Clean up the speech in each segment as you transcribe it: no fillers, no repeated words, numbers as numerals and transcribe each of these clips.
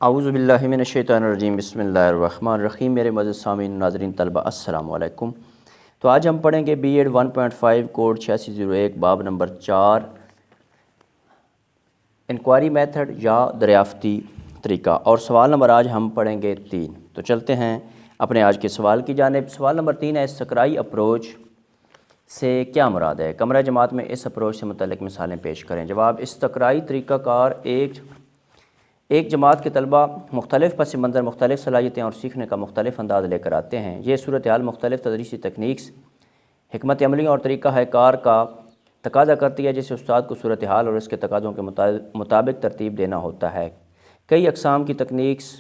اعوذ باللہ من الشیطان الرجیم، بسم اللہ الرحمن الرحیم۔ میرے معزز سامعین ناظرین طلبہ السلام علیکم۔ تو آج ہم پڑھیں گے بی ایڈ 1.5 کوڈ 8601 باب نمبر 4 انکوائری میتھڈ یا دریافتی طریقہ، اور سوال نمبر آج ہم پڑھیں گے 3۔ تو چلتے ہیں اپنے آج کے سوال کی جانب۔ سوال نمبر 3 ہے، سکرائی اپروچ سے کیا مراد ہے؟ کمرہ جماعت میں اس اپروچ سے متعلق مثالیں پیش کریں۔ جواب، استقرائی طریقہ کار ایک جماعت کے طلبہ مختلف پس منظر، مختلف صلاحیتیں اور سیکھنے کا مختلف انداز لے کر آتے ہیں۔ یہ صورتحال مختلف تدریسی تکنیکس، حکمت عملیوں اور طریقہ کار کا تقاضا کرتی ہے، جسے استاد کو صورتحال اور اس کے تقاضوں کے مطابق ترتیب دینا ہوتا ہے۔ کئی اقسام کی تکنیکس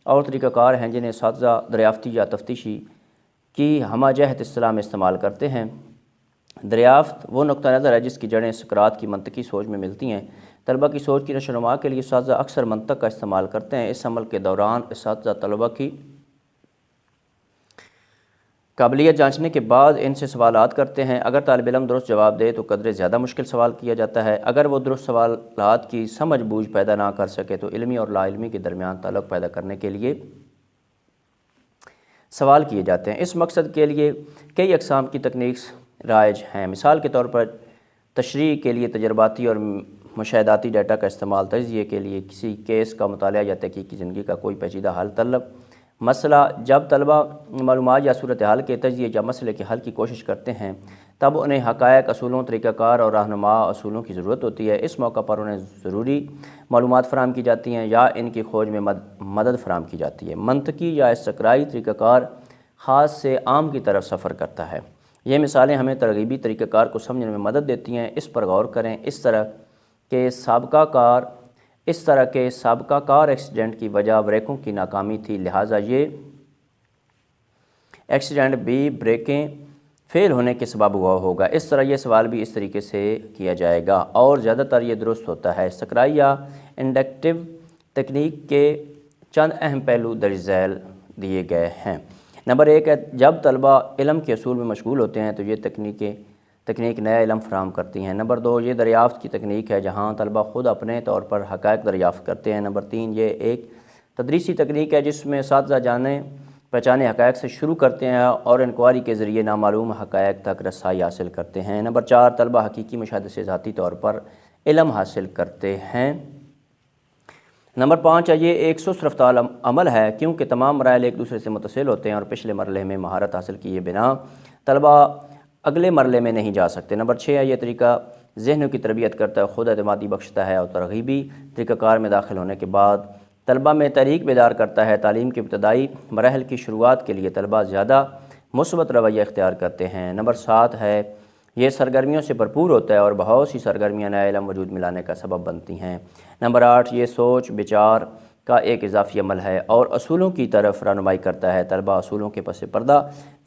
اور طریقہ کار ہیں جنہیں اساتذہ دریافتی یا تفتیشی کی ہمہ جہت اصطلاح میں استعمال کرتے ہیں۔ دریافت وہ نقطہ نظر ہے جس کی جڑیں سقراط کی منطقی سوچ میں ملتی ہیں۔ طلبہ کی سوچ کی نشو و نما کے لیے اساتذہ اکثر منطق کا استعمال کرتے ہیں۔ اس عمل کے دوران اساتذہ طلبہ کی قابلیت جانچنے کے بعد ان سے سوالات کرتے ہیں۔ اگر طالب علم درست جواب دے تو قدرے زیادہ مشکل سوال کیا جاتا ہے۔ اگر وہ درست سوالات کی سمجھ بوجھ پیدا نہ کر سکے تو علمی اور لا علمی کے درمیان تعلق پیدا کرنے کے لیے سوال کیے جاتے ہیں۔ اس مقصد کے لیے کئی اقسام کی تکنیکس رائج ہیں۔ مثال کے طور پر تشریح کے لیے تجرباتی اور مشاہداتی ڈیٹا کا استعمال، تجزیے کے لیے کسی کیس کا مطالعہ یا تحقیقی زندگی کا کوئی پیچیدہ حل طلب مسئلہ۔ جب طلبہ معلومات یا صورتحال کے تجزیے یا مسئلے کے حل کی کوشش کرتے ہیں تب انہیں حقائق، اصولوں، طریقہ کار اور رہنما اصولوں کی ضرورت ہوتی ہے۔ اس موقع پر انہیں ضروری معلومات فراہم کی جاتی ہیں یا ان کی کھوج میں مدد فراہم کی جاتی ہے۔ منطقی یا استقرائی طریقہ کار خاص سے عام کی طرف سفر کرتا ہے۔ یہ مثالیں ہمیں ترغیبی طریقہ کار کو سمجھنے میں مدد دیتی ہیں۔ اس پر غور کریں۔ اس طرح کے سابقہ کار ایکسیڈنٹ کی وجہ بریکوں کی ناکامی تھی، لہٰذا یہ ایکسیڈنٹ بھی بریکیں فیل ہونے کے سبب ہوا ہوگا۔ اس طرح یہ سوال بھی اس طریقے سے کیا جائے گا اور زیادہ تر یہ درست ہوتا ہے۔ سکرائی یا انڈکٹیو تکنیک کے چند اہم پہلو درج ذیل دیے گئے ہیں۔ نمبر 1 ہے، جب طلبہ علم کے اصول میں مشغول ہوتے ہیں تو یہ تکنیک نیا علم فراہم کرتی ہیں۔ نمبر 2، یہ دریافت کی تکنیک ہے جہاں طلبہ خود اپنے طور پر حقائق دریافت کرتے ہیں۔ نمبر 3، یہ ایک تدریسی تکنیک ہے جس میں اساتذہ جانے پہچانے حقائق سے شروع کرتے ہیں اور انکوائری کے ذریعے نامعلوم حقائق تک رسائی حاصل کرتے ہیں۔ نمبر 4، طلبہ حقیقی مشاہدے سے ذاتی طور پر علم حاصل کرتے ہیں۔ نمبر 5 ہے، یہ ایک سست رفتار عمل ہے کیونکہ تمام مراحل ایک دوسرے سے متصل ہوتے ہیں اور پچھلے مرحلے میں مہارت حاصل کیے بنا طلبہ اگلے مرحلے میں نہیں جا سکتے۔ نمبر 6 ہے، یہ طریقہ ذہنوں کی تربیت کرتا ہے، خود اعتمادی بخشتا ہے اور ترغیبی طریقہ کار میں داخل ہونے کے بعد طلبہ میں تحریک بیدار کرتا ہے۔ تعلیم کے ابتدائی مراحل کی شروعات کے لیے طلبہ زیادہ مثبت رویہ اختیار کرتے ہیں۔ نمبر 7 ہے، یہ سرگرمیوں سے بھرپور ہوتا ہے اور بہت سی سرگرمیاں نیا علم وجود میں لانے کا سبب بنتی ہیں۔ نمبر 8، یہ سوچ بچار کا ایک اضافی عمل ہے اور اصولوں کی طرف رہنمائی کرتا ہے۔ طلبہ اصولوں کے پس پردہ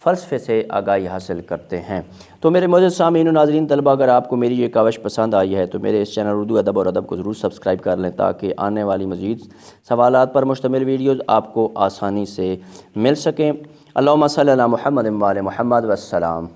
فلسفے سے آگاہی حاصل کرتے ہیں۔ تو میرے معزز سامعین و ناظرین طلبہ، اگر آپ کو میری یہ کاوش پسند آئی ہے تو میرے اس چینل اردو ادب اور ادب کو ضرور سبسکرائب کر لیں تاکہ آنے والی مزید سوالات پر مشتمل ویڈیوز آپ کو آسانی سے مل سکیں۔ اللہم صلی علی محمد و آل محمد والسلام۔